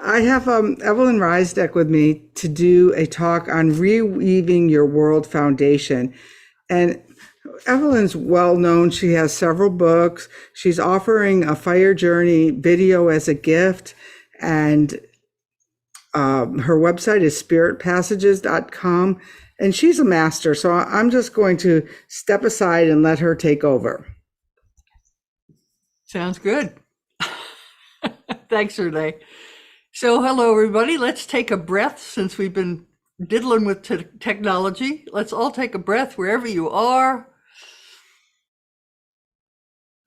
I have Evelyn Rysdyk with me to do a talk on Reweaving Your World Foundation. And Evelyn's well known. She has several books. She's offering a fire journey video as a gift. And her website is spiritpassages.com. And she's a master. So I'm just going to step aside and let her take over. Sounds good. Thanks, Renee. So hello, everybody. Let's take a breath since we've been diddling with technology. Let's all take a breath wherever you are.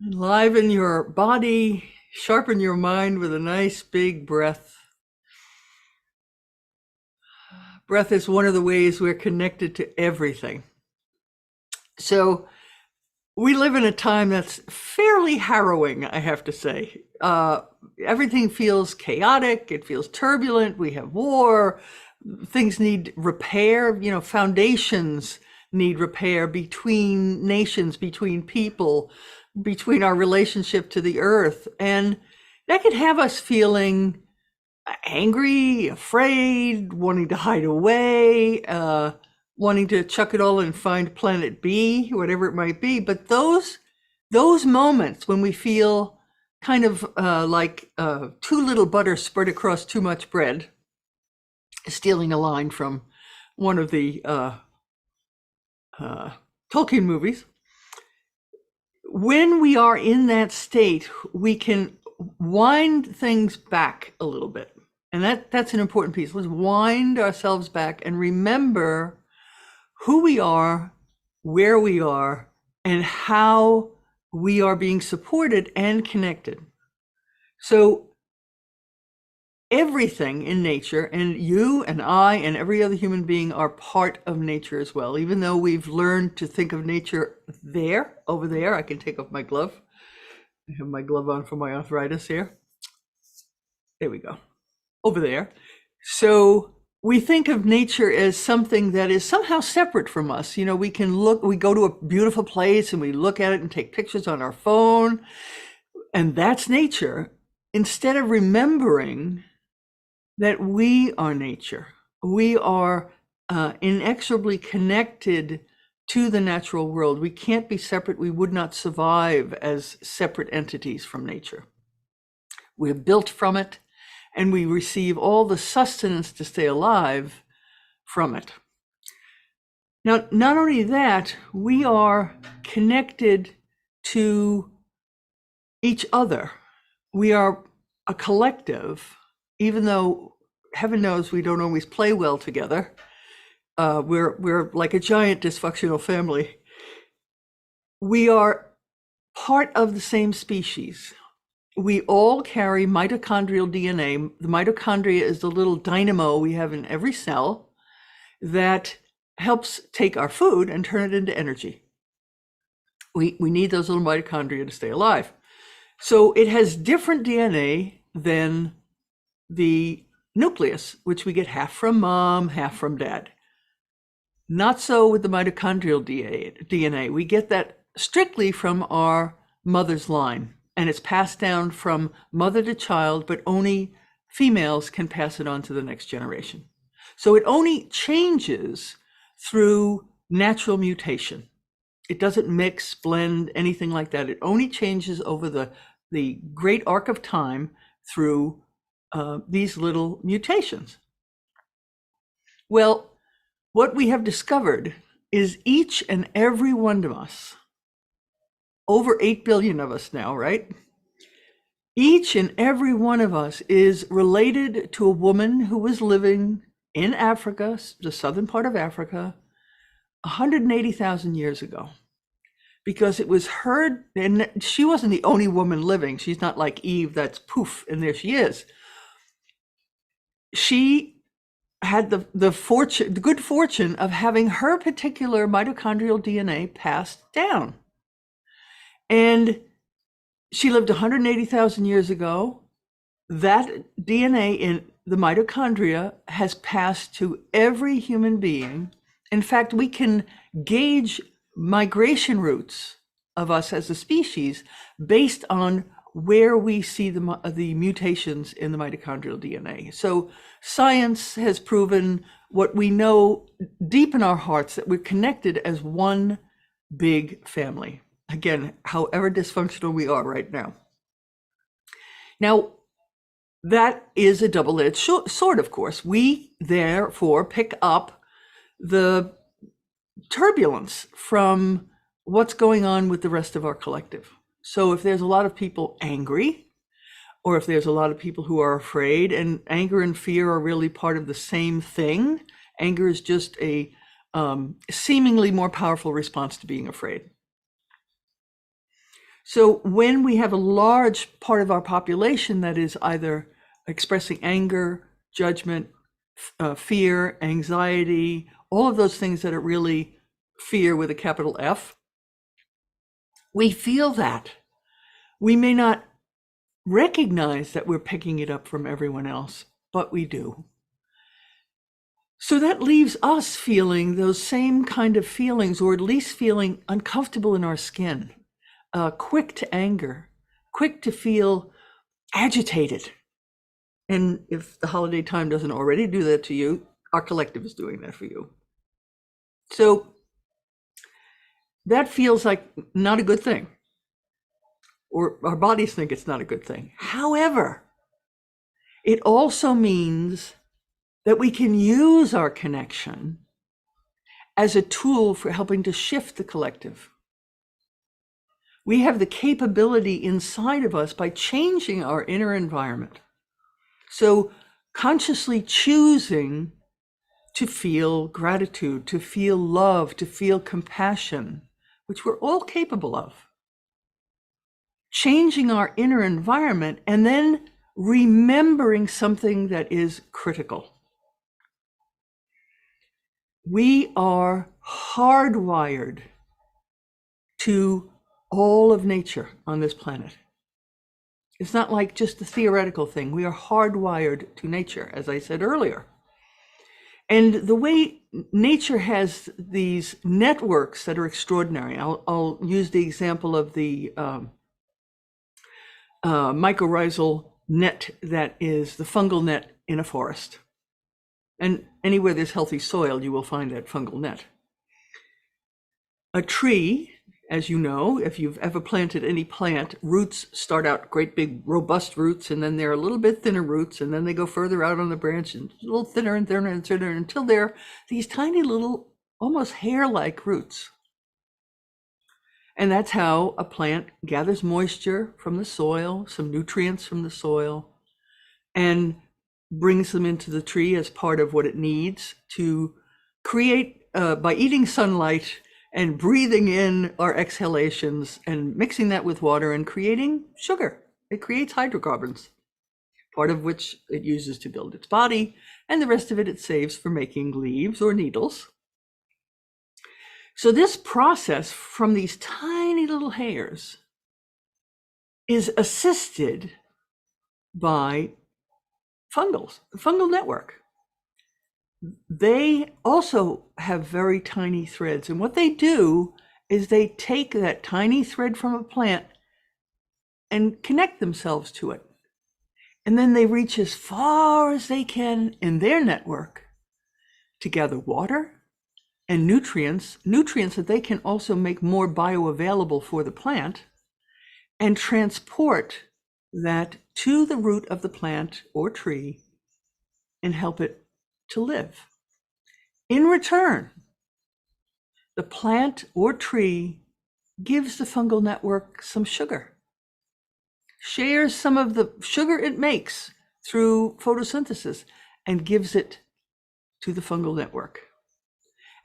Enliven your body, sharpen your mind with a nice big breath. Breath is one of the ways we're connected to everything. So we live in a time that's fairly harrowing, I have to say. Everything feels chaotic, it feels turbulent, we have war, things need repair, foundations need repair between nations, between people, between our relationship to the earth. And that could have us feeling angry, afraid, wanting to hide away, wanting to chuck it all and find planet B, whatever it might be. But those moments when we feel kind of like too little butter spread across too much bread, stealing a line from one of the Tolkien movies, when we are in that state, we can wind things back a little bit. And that's an important piece. Let's wind ourselves back and remember who we are, where we are, and how we are being supported and connected. So everything in nature, and you and I and every other human being are part of nature as well, even though we've learned to think of nature over there. I can take off my glove. I have my glove on for my arthritis here. There we go. Over there. So we think of nature as something that is somehow separate from us. We go to a beautiful place and we look at it and take pictures on our phone, and that's nature, instead of remembering that we are nature. We are inexorably connected to the natural world. We can't be separate. We would not survive as separate entities from nature. We're built from it, and we receive all the sustenance to stay alive from it. Now, not only that, we are connected to each other. We are a collective, even though heaven knows we don't always play well together. We're like a giant dysfunctional family. We are part of the same species. We all carry mitochondrial DNA. The mitochondria is the little dynamo we have in every cell that helps take our food and turn it into energy. We need those little mitochondria to stay alive. So it has different DNA than the nucleus, which we get half from mom, half from dad. Not so with the mitochondrial DNA. We get that strictly from our mother's line, and it's passed down from mother to child, but only females can pass it on to the next generation. So it only changes through natural mutation. It doesn't mix, blend, anything like that. It only changes over the great arc of time through these little mutations. Well, what we have discovered is each and every one of us, over 8 billion of us now, right? Each and every one of us is related to a woman who was living in Africa, the southern part of Africa, 180,000 years ago. Because it was her, and she wasn't the only woman living. She's not like Eve, that's poof, and there she is. She had the good fortune of having her particular mitochondrial DNA passed down. And she lived 180,000 years ago. That DNA in the mitochondria has passed to every human being. In fact, we can gauge migration routes of us as a species based on where we see the mutations in the mitochondrial DNA. So science has proven what we know deep in our hearts, that we're connected as one big family. Again, however dysfunctional we are right now. Now, that is a double-edged sword, of course. We therefore pick up the turbulence from what's going on with the rest of our collective. So if there's a lot of people angry, or if there's a lot of people who are afraid, and anger and fear are really part of the same thing. Anger is just a seemingly more powerful response to being afraid. So when we have a large part of our population that is either expressing anger, judgment, fear, anxiety, all of those things that are really fear with a capital F, we feel that. We may not recognize that we're picking it up from everyone else, but we do. So that leaves us feeling those same kind of feelings, or at least feeling uncomfortable in our skin, quick to anger, quick to feel agitated. And if the holiday time doesn't already do that to you, our collective is doing that for you. So that feels like not a good thing, or our bodies think it's not a good thing. However, it also means that we can use our connection as a tool for helping to shift the collective. We have the capability inside of us by changing our inner environment. So consciously choosing to feel gratitude, to feel love, to feel compassion, which we're all capable of. Changing our inner environment and then remembering something that is critical. We are hardwired to all of nature on this planet. It's not like just a theoretical thing. We are hardwired to nature, as I said earlier. And the way nature has these networks that are extraordinary, I'll use the example of the mycorrhizal net that is the fungal net in a forest. And anywhere there's healthy soil, you will find that fungal net. A tree, as you know, if you've ever planted any plant, roots start out great big robust roots, and then they're a little bit thinner roots, and then they go further out on the branch and a little thinner and thinner and thinner until they're these tiny little, almost hair-like roots. And that's how a plant gathers moisture from the soil, some nutrients from the soil, and brings them into the tree as part of what it needs to create, by eating sunlight and breathing in our exhalations and mixing that with water and creating sugar. It creates hydrocarbons, part of which it uses to build its body, and the rest of it saves for making leaves or needles. So this process from these tiny little hairs is assisted by fungal network. They also have very tiny threads, and what they do is they take that tiny thread from a plant and connect themselves to it. And then they reach as far as they can in their network to gather water and nutrients that they can also make more bioavailable for the plant, and transport that to the root of the plant or tree and help it to live. In return, the plant or tree gives the fungal network some sugar, shares some of the sugar it makes through photosynthesis, and gives it to the fungal network.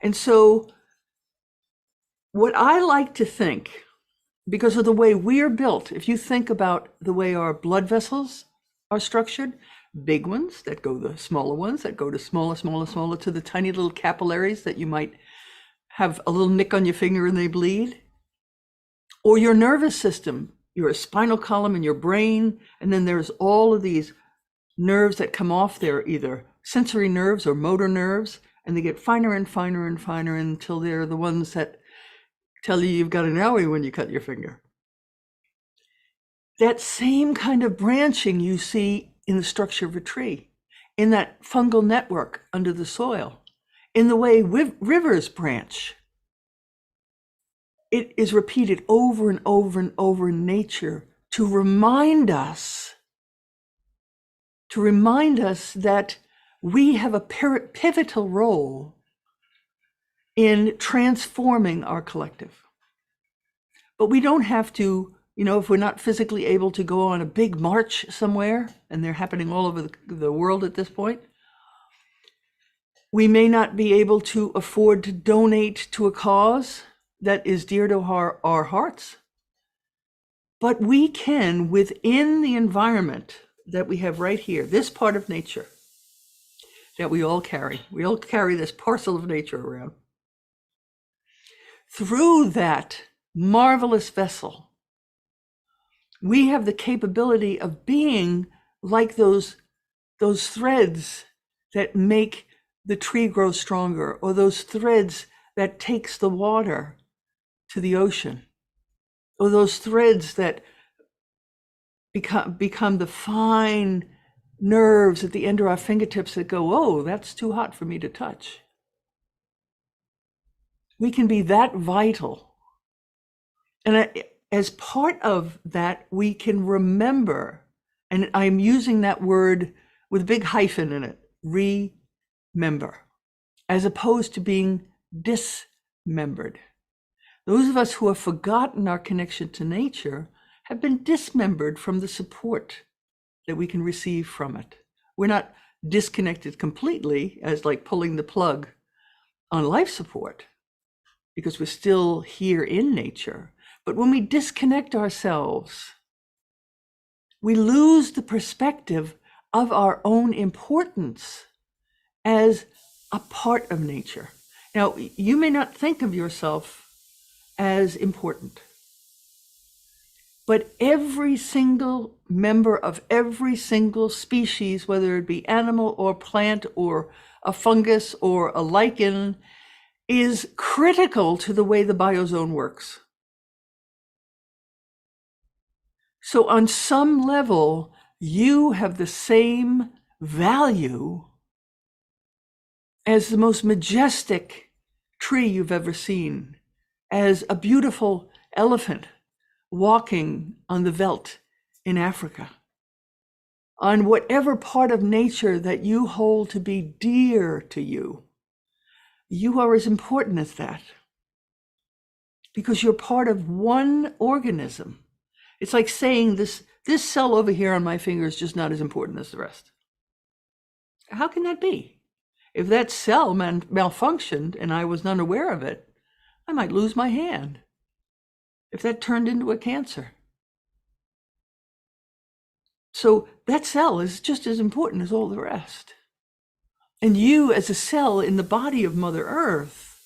And so what I like to think, because of the way we are built, if you think about the way our blood vessels are structured, big ones that go the smaller ones that go to smaller to the tiny little capillaries that you might have a little nick on your finger and they bleed, or your nervous system, your spinal column and your brain, and then there's all of these nerves that come off. They're either sensory nerves or motor nerves, and they get finer and finer and finer until they're the ones that tell you you've got an owie when you cut your finger. that same kind of branching you see in the structure of a tree, in that fungal network under the soil, in the way rivers branch. It is repeated over and over and over in nature to remind us that we have a pivotal role in transforming our collective. But we don't have to, if we're not physically able to go on a big march somewhere, and they're happening all over the world at this point, we may not be able to afford to donate to a cause that is dear to our hearts, but we can, within the environment that we have right here, this part of nature that we all carry this parcel of nature around, through that marvelous vessel, we have the capability of being like those threads that make the tree grow stronger, or those threads that takes the water to the ocean, or those threads that become the fine nerves at the end of our fingertips that go, oh, that's too hot for me to touch. We can be that vital. And as part of that, we can remember, and I'm using that word with a big hyphen in it, remember, as opposed to being dismembered. Those of us who have forgotten our connection to nature have been dismembered from the support that we can receive from it. We're not disconnected completely, as like pulling the plug on life support, because we're still here in nature. But when we disconnect ourselves, we lose the perspective of our own importance as a part of nature. Now, you may not think of yourself as important, but every single member of every single species, whether it be animal or plant or a fungus or a lichen, is critical to the way the biozone works. So on some level, you have the same value as the most majestic tree you've ever seen, as a beautiful elephant walking on the veldt in Africa, on whatever part of nature that you hold to be dear to you. You are as important as that, because you're part of one organism. It's like saying this cell over here on my finger is just not as important as the rest. How can that be? If that cell malfunctioned and I was unaware of it, I might lose my hand. If that turned into a cancer. So that cell is just as important as all the rest. And you as a cell in the body of Mother Earth,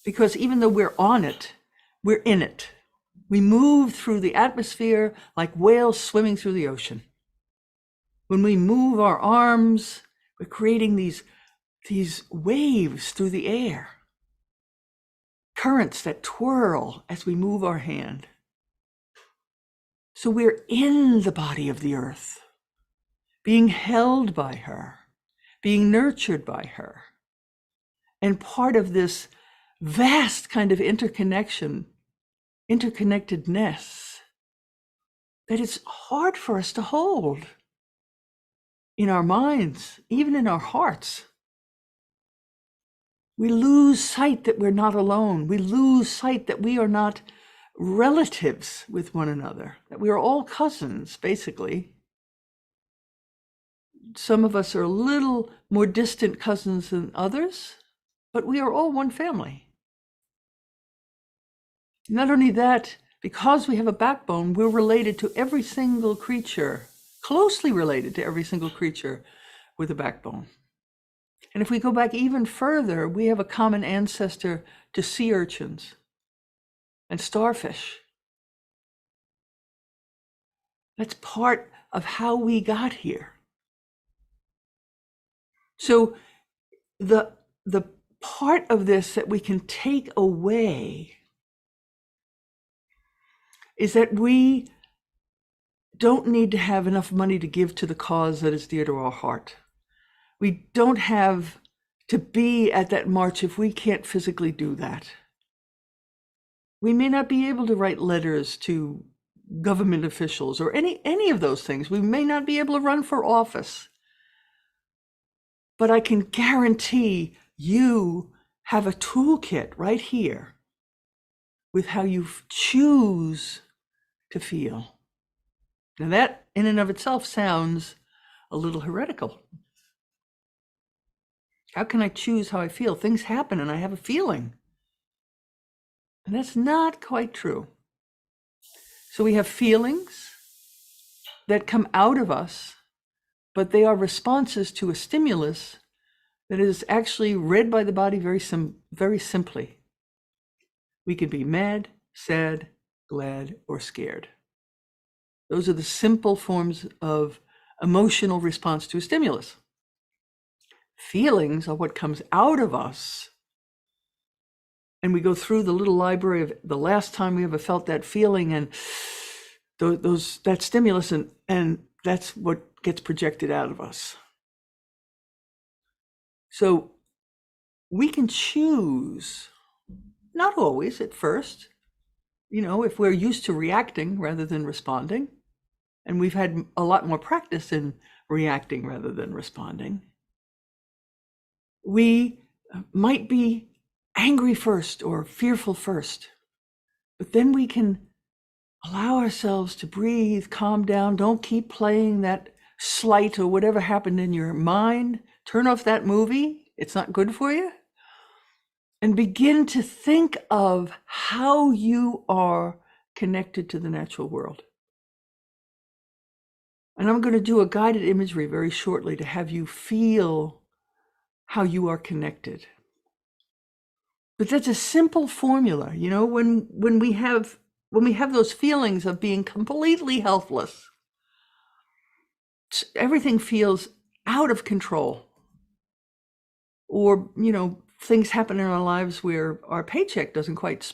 because even though we're on it, we're in it. We move through the atmosphere like whales swimming through the ocean. When we move our arms, we're creating these waves through the air. Currents that twirl as we move our hand. So we're in the body of the earth, being held by her, being nurtured by her, and part of this vast kind of interconnectedness that it's hard for us to hold in our minds, even in our hearts. We lose sight that we're not alone. We lose sight that we are not relatives with one another, that we are all cousins, basically. Some of us are a little more distant cousins than others, but we are all one family. Not only that, because we have a backbone, we're related to every single creature, closely related to every single creature with a backbone. And if we go back even further, we have a common ancestor to sea urchins and starfish. That's part of how we got here. So the part of this that we can take away is that we don't need to have enough money to give to the cause that is dear to our heart. We don't have to be at that march if we can't physically do that. We may not be able to write letters to government officials or any of those things. We may not be able to run for office. But I can guarantee you have a toolkit right here with how you choose to feel. Now that in and of itself sounds a little heretical. How can I choose how I feel? Things happen and I have a feeling. And that's not quite true. So we have feelings that come out of us, but they are responses to a stimulus that is actually read by the body very simply. We can be mad, sad, glad, or scared. Those are the simple forms of emotional response to a stimulus. Feelings are what comes out of us. And we go through the little library of the last time we ever felt that feeling and that stimulus, and that's what gets projected out of us. So we can choose, not always at first, if we're used to reacting rather than responding, and we've had a lot more practice in reacting rather than responding, we might be angry first or fearful first, but then we can allow ourselves to breathe, calm down. Don't keep playing that slight or whatever happened in your mind. Turn off that movie. It's not good for you. And begin to think of how you are connected to the natural world. And I'm going to do a guided imagery very shortly to have you feel how you are connected. But that's a simple formula. When we have those feelings of being completely helpless, everything feels out of control. Or, things happen in our lives where our paycheck doesn't quite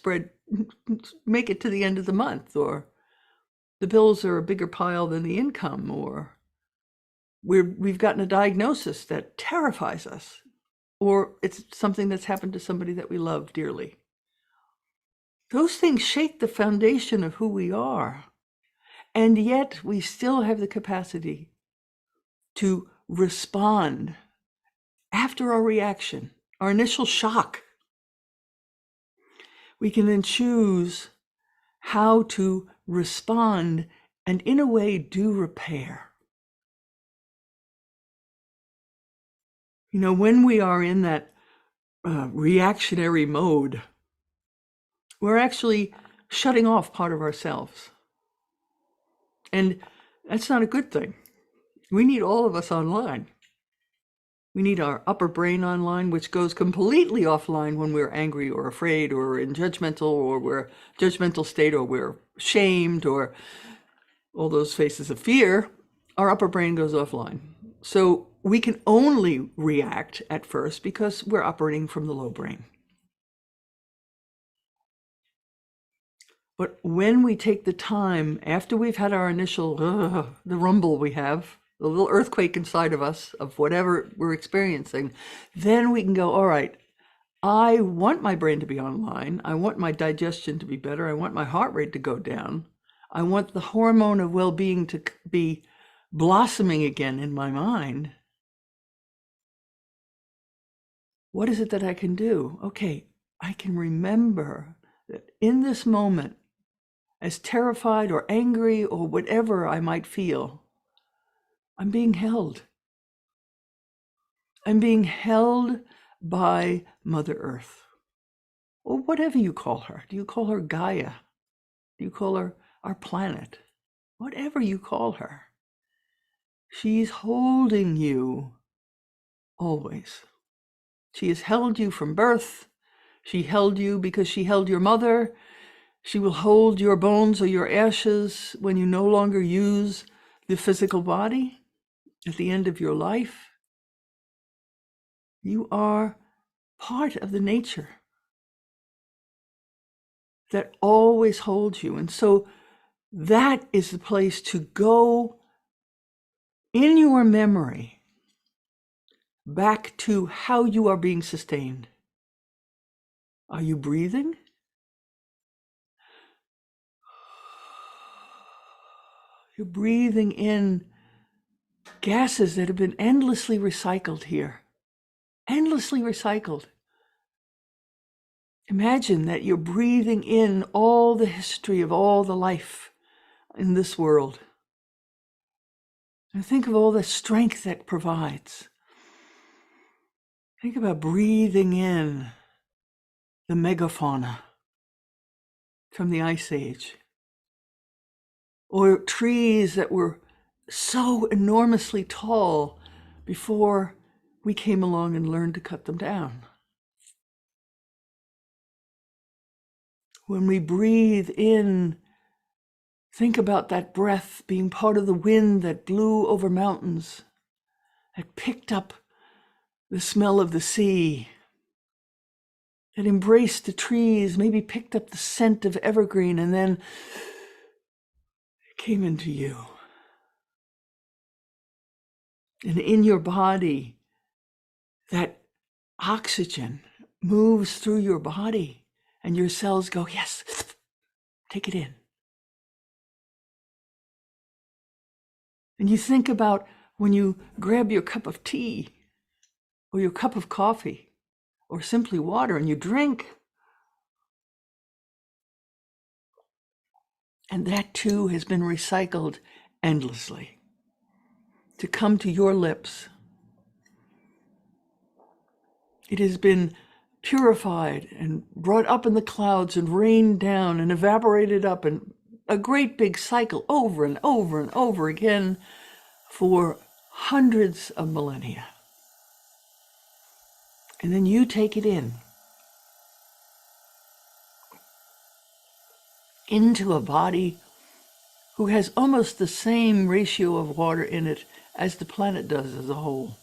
make it to the end of the month, or the bills are a bigger pile than the income, or we've gotten a diagnosis that terrifies us, or it's something that's happened to somebody that we love dearly. Those things shake the foundation of who we are. And yet we still have the capacity to respond after our reaction, our initial shock. We can then choose how to respond and in a way do repair. When we are in that reactionary mode, we're actually shutting off part of ourselves. And that's not a good thing. We need all of us online. We need our upper brain online, which goes completely offline when we're angry or afraid or in we're judgmental state, or we're shamed, or all those faces of fear. Our upper brain goes offline. So we can only react at first because we're operating from the low brain. But when we take the time, after we've had our initial, the rumble we have, the little earthquake inside of us of whatever we're experiencing, then we can go, all right, I want my brain to be online. I want my digestion to be better. I want my heart rate to go down. I want the hormone of well-being to be blossoming again in my mind. What is it that I can do? Okay, I can remember that in this moment, as terrified or angry or whatever I might feel, I'm being held. I'm being held by Mother Earth, or whatever you call her. Do you call her Gaia? Do you call her our planet? Whatever you call her. She's holding you always. She has held you from birth. She held you because she held your mother. She will hold your bones or your ashes when you no longer use the physical body at the end of your life. You are part of the nature that always holds you. And so that is the place to go in your memory back to how you are being sustained. Are you breathing? You're breathing in gases that have been endlessly recycled here. Endlessly recycled. Imagine that you're breathing in all the history of all the life in this world. And think of all the strength that provides. Think about breathing in the megafauna from the Ice Age, or trees that were so enormously tall before we came along and learned to cut them down. When we breathe in, think about that breath being part of the wind that blew over mountains, that picked up the smell of the sea, that embraced the trees, maybe picked up the scent of evergreen, and then it came into you. And in your body, that oxygen moves through your body, and your cells go, yes, take it in. And you think about when you grab your cup of tea or your cup of coffee or simply water and you drink. And that too has been recycled endlessly to come to your lips. It has been purified and brought up in the clouds and rained down and evaporated up, and a great big cycle over and over and over again for hundreds of millennia. And then you take it in into a body who has almost the same ratio of water in it as the planet does as a whole.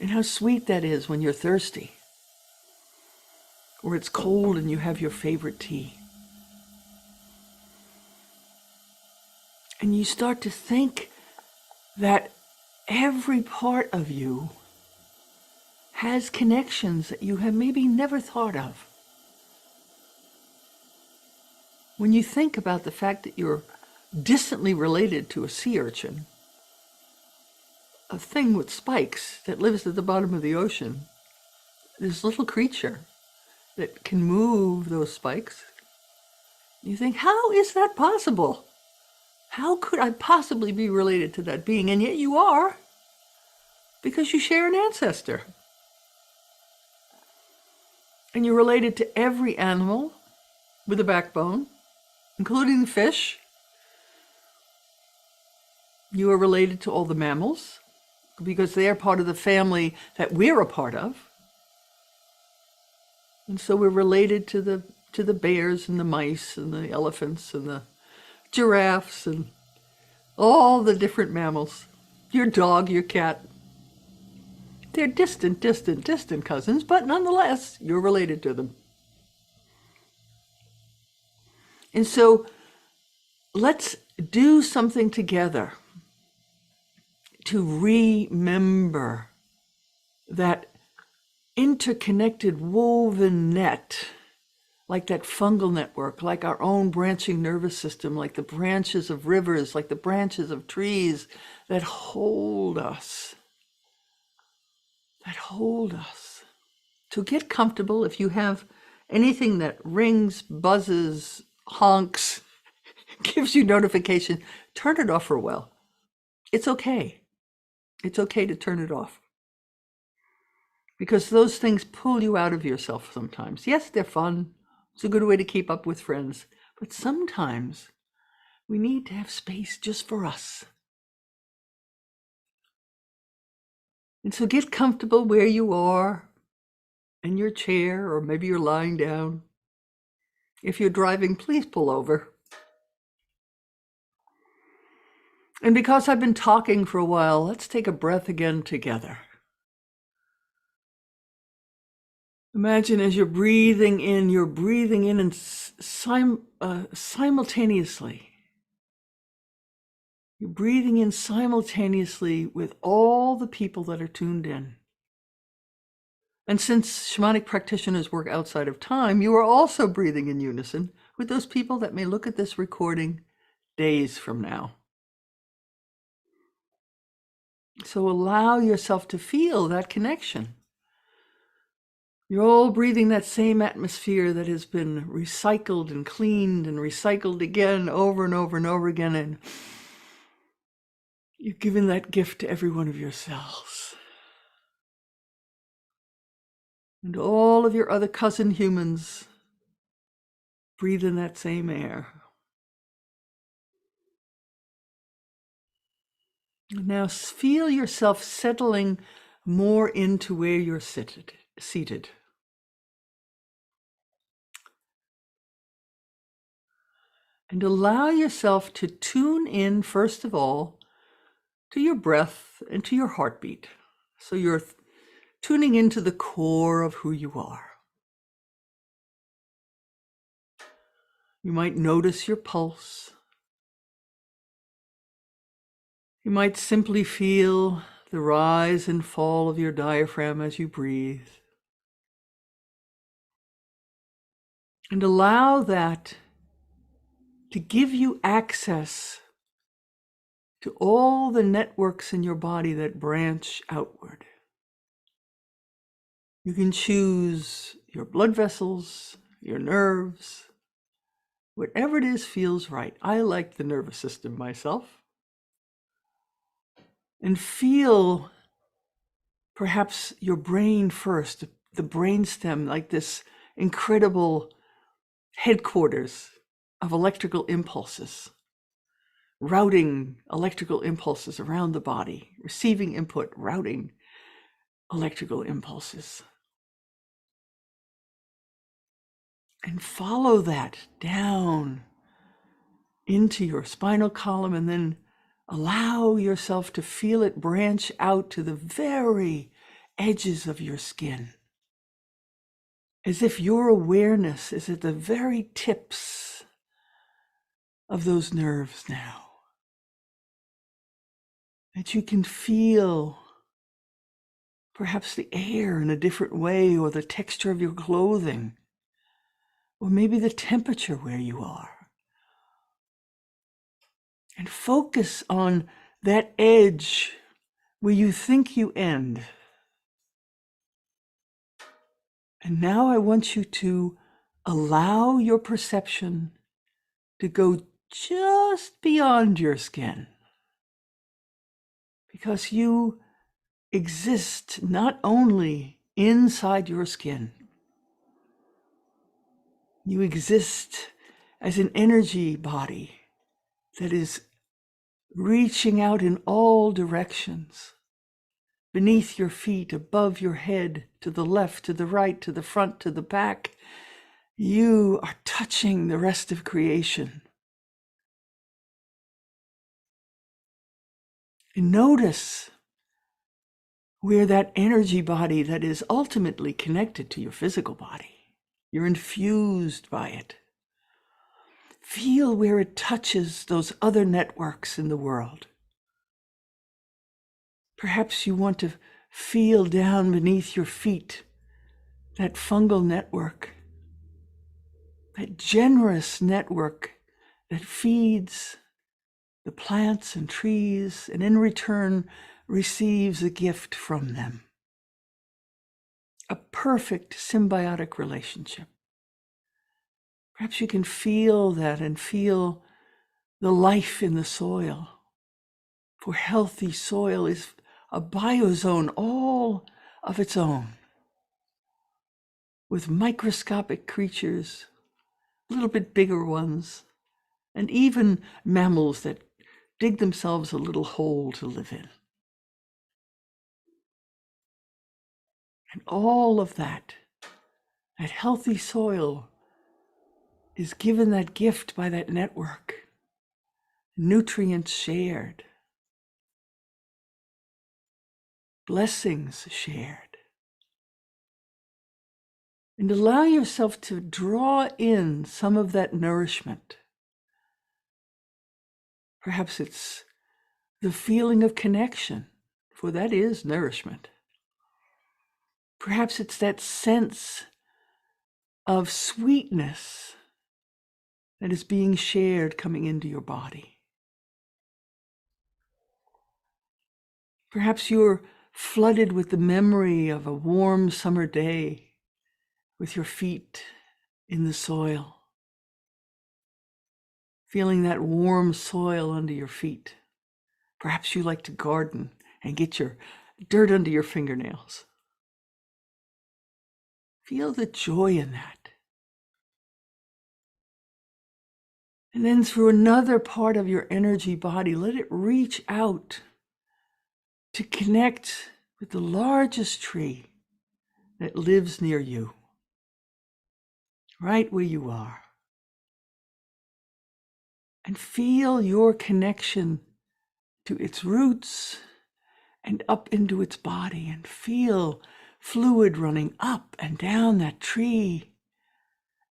And how sweet that is when you're thirsty, or it's cold and you have your favorite tea. And you start to think that every part of you has connections that you have maybe never thought of. When you think about the fact that you're distantly related to a sea urchin, a thing with spikes that lives at the bottom of the ocean, this little creature that can move those spikes, you think, how is that possible? How could I possibly be related to that being? And yet you are, because you share an ancestor. And you're related to every animal with a backbone, including the fish. You are related to all the mammals, because they are part of the family that we're a part of. And so we're related to the bears and the mice and the elephants and the giraffes and all the different mammals. Your dog, your cat. They're distant cousins, but nonetheless, you're related to them. And so let's do something together to remember that interconnected woven net, like that fungal network, like our own branching nervous system, like the branches of rivers, like the branches of trees that hold us. That hold us. So get comfortable. If you have anything that rings, buzzes, honks, gives you notification, turn it off for a while. It's okay. It's okay to turn it off. Because those things pull you out of yourself sometimes. Yes, they're fun. It's a good way to keep up with friends. But sometimes we need to have space just for us. And so get comfortable where you are, in your chair, or maybe you're lying down. If you're driving, please pull over. And because I've been talking for a while, let's take a breath again together. Imagine as you're breathing in and simultaneously. You're breathing in simultaneously with all the people that are tuned in. And since shamanic practitioners work outside of time, you are also breathing in unison with those people that may look at this recording days from now. So allow yourself to feel that connection. You're all breathing that same atmosphere that has been recycled and cleaned and recycled again over and over and over again. And you're giving that gift to every one of your cells. And all of your other cousin humans breathe in that same air. Now feel yourself settling more into where you're seated. And allow yourself to tune in, first of all, to your breath and to your heartbeat. So you're tuning into the core of who you are. You might notice your pulse. You might simply feel the rise and fall of your diaphragm as you breathe. And allow that to give you access to all the networks in your body that branch outward. You can choose your blood vessels, your nerves, whatever it is feels right. I like the nervous system myself. And feel perhaps your brain first, the brainstem, like this incredible headquarters of electrical impulses, routing electrical impulses around the body, receiving input, routing electrical impulses. And follow that down into your spinal column, and then allow yourself to feel it branch out to the very edges of your skin, as if your awareness is at the very tips of those nerves now. That you can feel perhaps the air in a different way, or the texture of your clothing, or maybe the temperature where you are. And focus on that edge where you think you end. And now I want you to allow your perception to go just beyond your skin, because you exist not only inside your skin, you exist as an energy body that is reaching out in all directions, beneath your feet, above your head, to the left, to the right, to the front, to the back. You are touching the rest of creation. And notice where that energy body that is ultimately connected to your physical body, you're infused by it. Feel where it touches those other networks in the world. Perhaps you want to feel down beneath your feet that fungal network, that generous network that feeds the plants and trees, and in return receives a gift from them. A perfect symbiotic relationship. Perhaps you can feel that and feel the life in the soil. For healthy soil is a biozone all of its own, with microscopic creatures, a little bit bigger ones, and even mammals that dig themselves a little hole to live in. And all of that healthy soil is given that gift by that network, nutrients shared, blessings shared. And allow yourself to draw in some of that nourishment. Perhaps it's the feeling of connection, for that is nourishment. Perhaps it's that sense of sweetness that is being shared coming into your body. Perhaps you're flooded with the memory of a warm summer day with your feet in the soil, feeling that warm soil under your feet. Perhaps you like to garden and get your dirt under your fingernails. Feel the joy in that. And then through another part of your energy body, let it reach out to connect with the largest tree that lives near you, right where you are. And feel your connection to its roots and up into its body, and feel fluid running up and down that tree,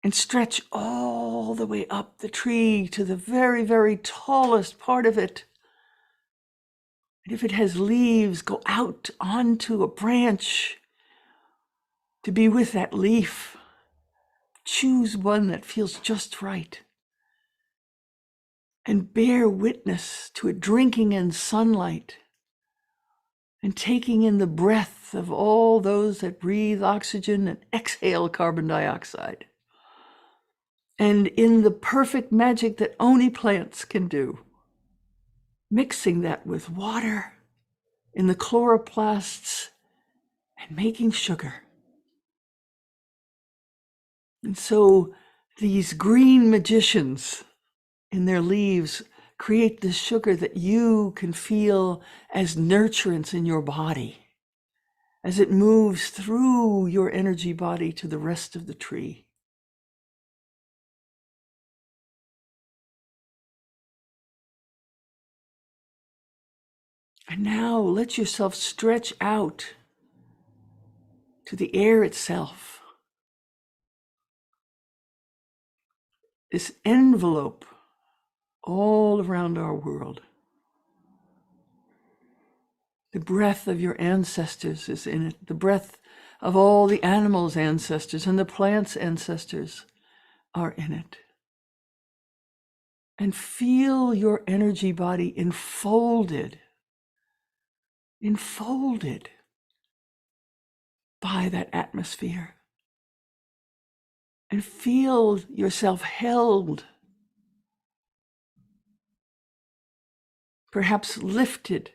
and stretch all the way up the tree to the very, very tallest part of it. And if it has leaves, go out onto a branch to be with that leaf. Choose one that feels just right. And bear witness to it drinking in sunlight and taking in the breath of all those that breathe oxygen and exhale carbon dioxide. And in the perfect magic that only plants can do, mixing that with water in the chloroplasts and making sugar. And so these green magicians in their leaves create the sugar that you can feel as nurturance in your body as it moves through your energy body to the rest of the tree. And now let yourself stretch out to the air itself. This envelope all around our world. The breath of your ancestors is in it. The breath of all the animals' ancestors and the plants' ancestors are in it. And feel your energy body enfolded by that atmosphere. And feel yourself held, perhaps lifted,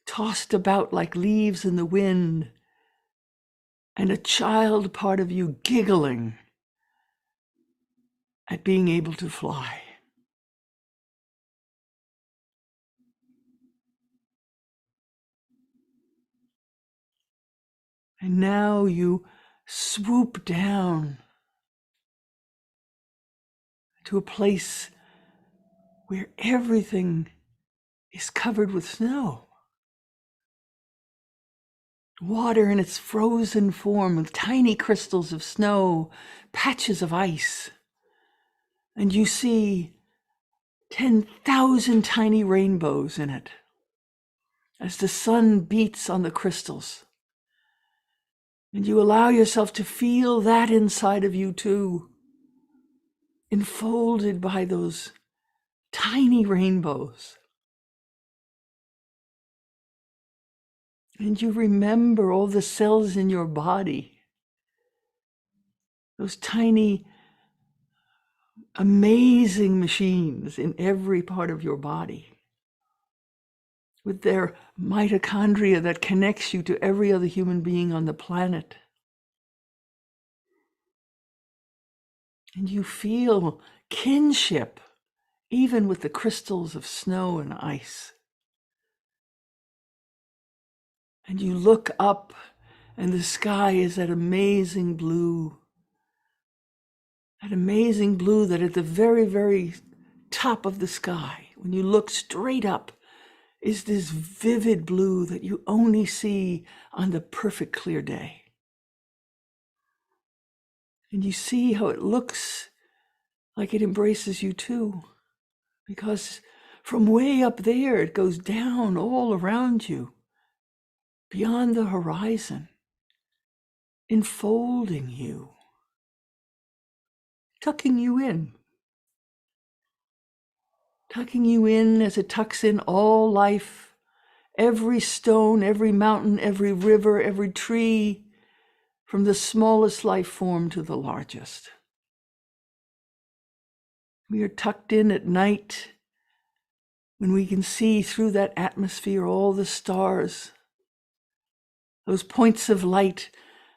tossed about like leaves in the wind, and a child part of you giggling at being able to fly. And now you swoop down to a place where everything is covered with snow. Water in its frozen form with tiny crystals of snow, patches of ice. And you see 10,000 tiny rainbows in it as the sun beats on the crystals. And you allow yourself to feel that inside of you too, enfolded by those tiny rainbows. And you remember all the cells in your body, those tiny, amazing machines in every part of your body, with their mitochondria that connects you to every other human being on the planet. And you feel kinship, even with the crystals of snow and ice. And you look up, and the sky is that amazing blue that at the very, very top of the sky, when you look straight up, is this vivid blue that you only see on the perfect clear day. And you see how it looks like it embraces you too. Because from way up there, it goes down all around you, beyond the horizon, enfolding you, tucking you in as it tucks in all life, every stone, every mountain, every river, every tree, from the smallest life form to the largest. We are tucked in at night when we can see through that atmosphere all the stars, those points of light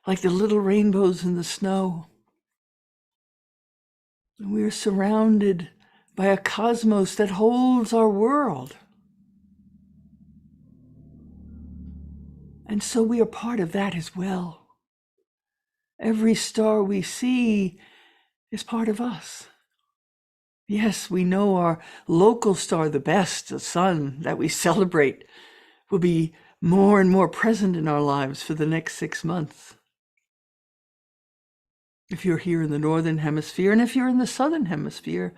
like the little rainbows in the snow. And we are surrounded by a cosmos that holds our world. And so we are part of that as well. Every star we see is part of us. Yes, we know our local star the best, the sun that we celebrate, will be more and more present in our lives for the next 6 months. If you're here in the Northern Hemisphere, and if you're in the Southern Hemisphere,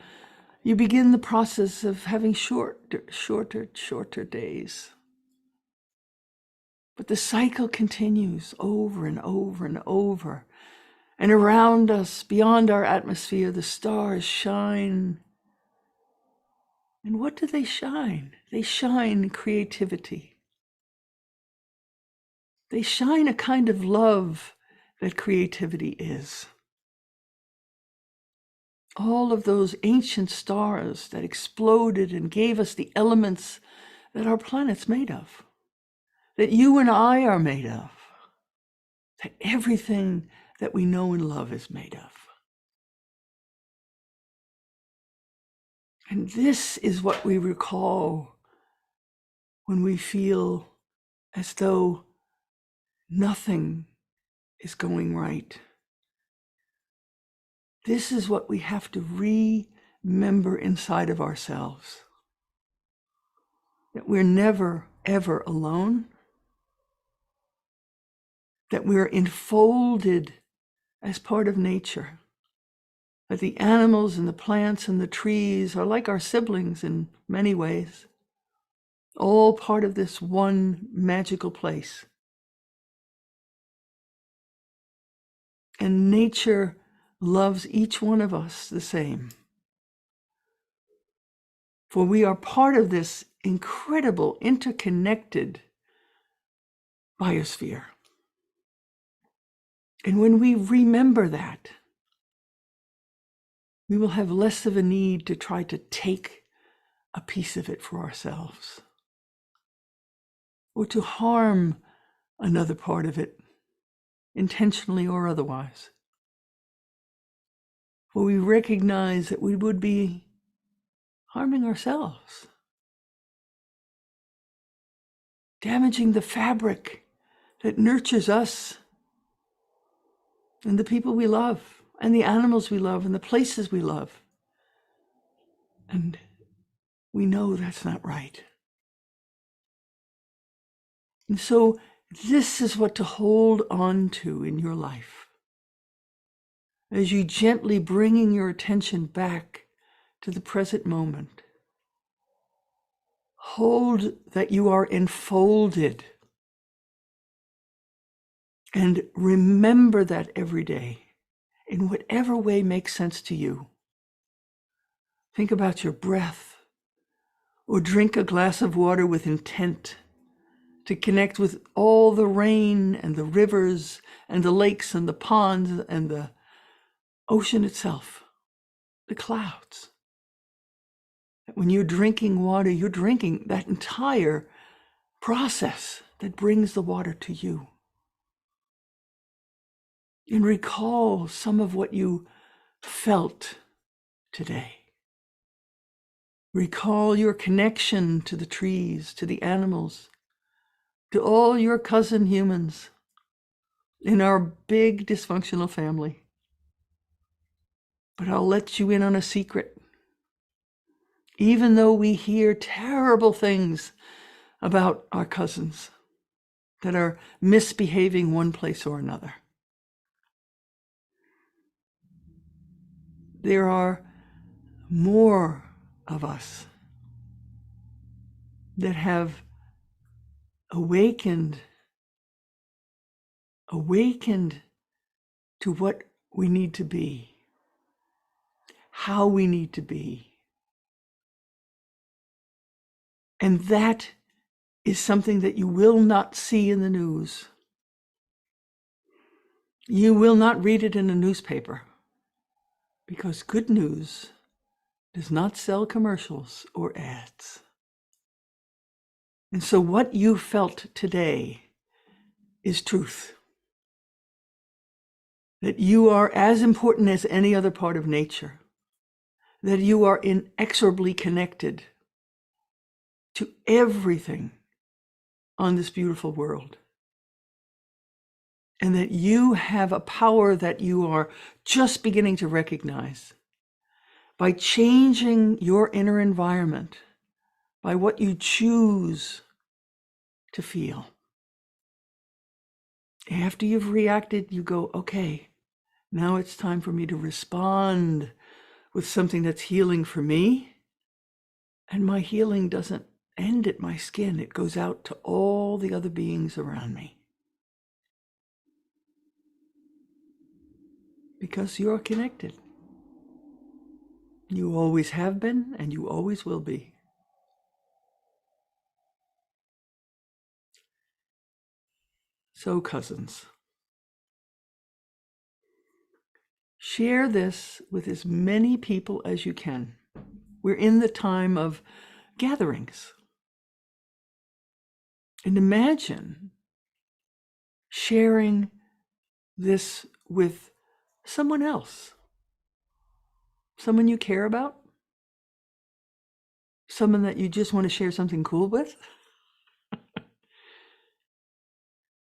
you begin the process of having shorter days. But the cycle continues over and over and over. And around us, beyond our atmosphere, the stars shine. And what do they shine? They shine creativity. They shine a kind of love that creativity is. All of those ancient stars that exploded and gave us the elements that our planet's made of, that you and I are made of, that everything that we know and love is made of. And this is what we recall when we feel as though nothing is going right. This is what we have to remember inside of ourselves. That we're never, ever alone. That we're enfolded as part of nature. That the animals and the plants and the trees are like our siblings in many ways. All part of this one magical place. And nature loves each one of us the same. For we are part of this incredible, interconnected biosphere. And when we remember that, we will have less of a need to try to take a piece of it for ourselves, or to harm another part of it, intentionally or otherwise. For we recognize that we would be harming ourselves, damaging the fabric that nurtures us and the people we love, and the animals we love, and the places we love. And we know that's not right. And so this is what to hold on to in your life. As you gently bringing your attention back to the present moment, hold that you are enfolded. And remember that every day, in whatever way makes sense to you. Think about your breath, or drink a glass of water with intent to connect with all the rain and the rivers and the lakes and the ponds and the ocean itself, the clouds. When you're drinking water, you're drinking that entire process that brings the water to you. And recall some of what you felt today. Recall your connection to the trees, to the animals, to all your cousin humans in our big dysfunctional family. But I'll let you in on a secret. Even though we hear terrible things about our cousins that are misbehaving one place or another, there are more of us that have awakened to what we need to be, how we need to be. And that is something that you will not see in the news. You will not read it in a newspaper, because good news does not sell commercials or ads. And so what you felt today is truth. That you are as important as any other part of nature. That you are inexorably connected to everything on this beautiful world. And that you have a power that you are just beginning to recognize by changing your inner environment, by what you choose to feel. After you've reacted, you go, okay, now it's time for me to respond with something that's healing for me. And my healing doesn't end at my skin. It goes out to all the other beings around me. Because you're connected. You always have been, and you always will be. So, cousins, share this with as many people as you can. We're in the time of gatherings. And imagine sharing this with someone else, someone you care about, someone that you just want to share something cool with.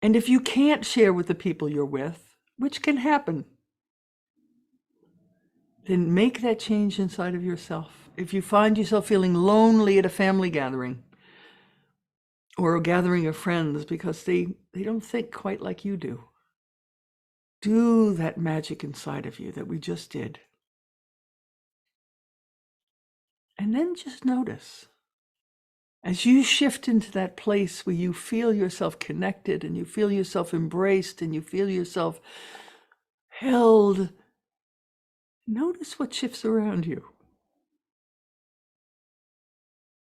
And if you can't share with the people you're with, which can happen, then make that change inside of yourself. If you find yourself feeling lonely at a family gathering or a gathering of friends because they don't think quite like you do that magic inside of you that we just did. And then just notice, as you shift into that place where you feel yourself connected and you feel yourself embraced and you feel yourself held, notice what shifts around you.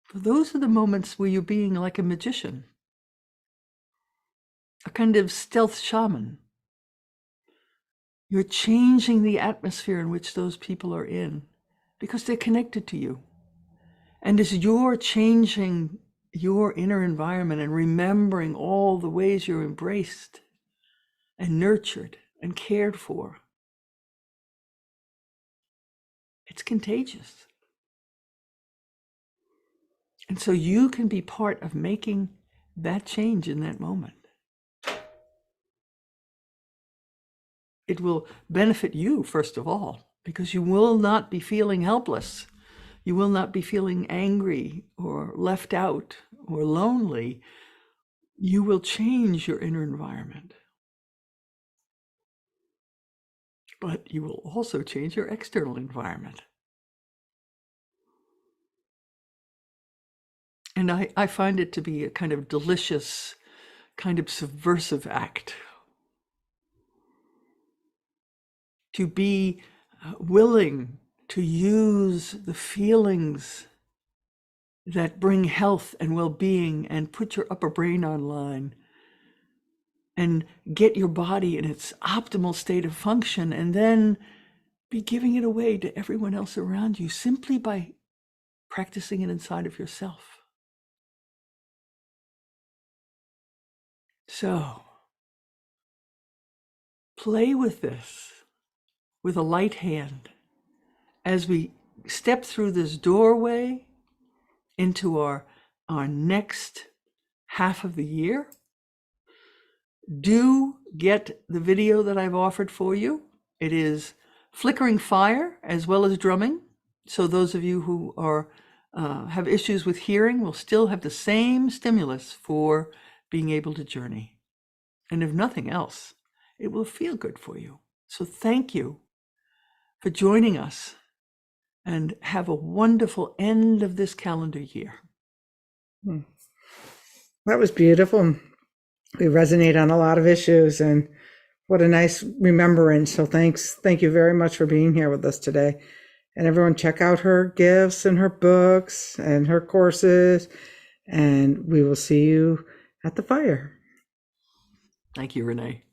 For those are the moments where you're being like a magician, a kind of stealth shaman. You're changing the atmosphere in which those people are in because they're connected to you. And as you're changing your inner environment and remembering all the ways you're embraced and nurtured and cared for, it's contagious. And so you can be part of making that change in that moment. It will benefit you, first of all, because you will not be feeling helpless. You will not be feeling angry or left out or lonely. You will change your inner environment. But you will also change your external environment. And I find it to be a kind of delicious, kind of subversive act. To be willing to use the feelings that bring health and well-being and put your upper brain online and get your body in its optimal state of function, and then be giving it away to everyone else around you simply by practicing it inside of yourself. So, play with this with a light hand as we step through this doorway into our next half of the year. Do get the video that I've offered for you. It is flickering fire as well as drumming. So those of you who are have issues with hearing will still have the same stimulus for being able to journey. And if nothing else, it will feel good for you. So thank you for joining us, and have a wonderful end of this calendar year. That was beautiful. We resonate on a lot of issues, and what a nice remembrance. So thank you very much for being here with us today. And everyone, check out her gifts and her books and her courses, and we will see you at the fire. Thank you, Renee.